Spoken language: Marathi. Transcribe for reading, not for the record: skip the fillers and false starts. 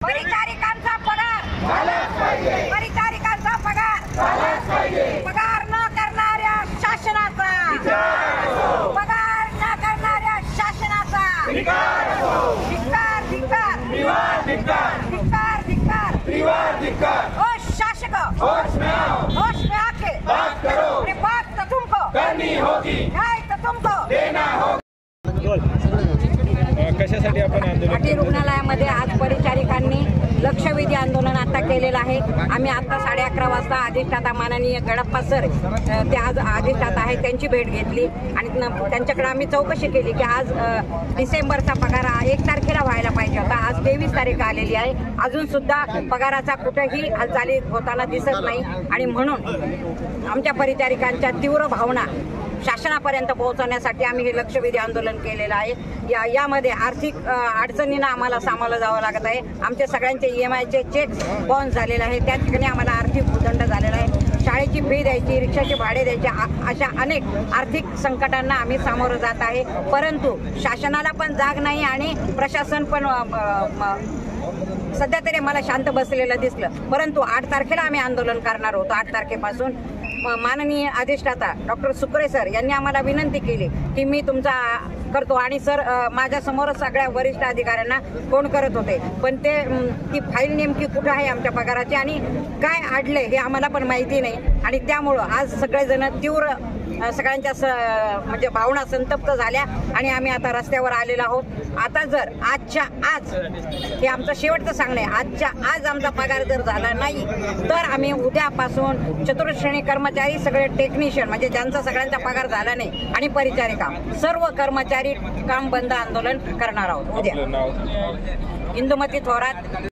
परिचारिकांचा पगार परिचारिकांचा पगार न करणाऱ्या शासनाचा पगार न करणाऱ्या शासनाचा धिक्कार धिक्कार धिक्कार धिक्कार ओ शासक होश में आके बात करो, बात तो तुमको करनी होगी, न्याय तो तुमको देना होगा। कशासाठी आपण घाटी रुग्णालयामध्ये आज परिचारिकांनी लक्षवेधी आंदोलन आता केलेलं आहे। आम्ही आता 11:30 वाजता अधिष्ठाता माननीय गडप्पा सर ते आज अधिष्ठाता आहे त्यांची भेट घेतली आणि त्यांच्याकडे आम्ही चौकशी केली की आज डिसेंबरचा पगार 1 तारखेला व्हायला पाहिजे होता। आज 23 तारीख आलेली आहे, अजून सुद्धा पगाराचा कुठेही हालचाली होताना दिसत नाही आणि म्हणून आमच्या परिचारिकांच्या तीव्र भावना शासनापर्यंत पोहोचवण्यासाठी आम्ही हे लक्षवेधी आंदोलन केलेलं आहे। यामध्ये आर्थिक अडचणींना आम्हाला सामोरं जावं लागत आहे। आमचे सगळ्यांचे EMIचे चेक बाउन्स झालेले आहे, त्या ठिकाणी आम्हाला आर्थिक उदंड झालेला आहे। शाळेची फी द्यायची, रिक्षाचे भाडे द्यायचे, अशा अनेक आर्थिक संकटांना आम्ही सामोरं जात आहे। परंतु शासनाला पण जाग नाही आणि प्रशासन पण सध्या तरी मला शांत बसलेलं दिसलं। परंतु 8 तारखेला आम्ही आंदोलन करणार होतो। 8 तारखेपासून माननीय अधिष्ठाता डॉक्टर सुकरे सर यांनी आम्हाला विनंती केली की मी तुमचा करतो आणि सर माझ्या समोर सगळ्या वरिष्ठ अधिकाऱ्यांना फोन करत होते, पण ते ती फाईल नेमकी कुठे आहे आमच्या पगाराची आणि काय अडले हे आम्हाला पण माहिती नाही आणि त्यामुळं आज सगळेजण तीव्र सगळ्यांच्या म्हणजे भावना संतप्त झाल्या आणि आम्ही आता रस्त्यावर आलेलो आहोत। आता जर आजच्या आज हे आमचं शेवटचं सांगणं आहे, आजच्या आज आमचा पगार जर झाला नाही तर आम्ही उद्यापासून चतुर्श्रेणी कर्मचारी, सगळे टेक्निशियन म्हणजे ज्यांचा सगळ्यांचा पगार झाला नाही आणि परिचारिका सर्व कर्मचारी काम बंद आंदोलन करणार आहोत उद्या। इंदुमती थोरात।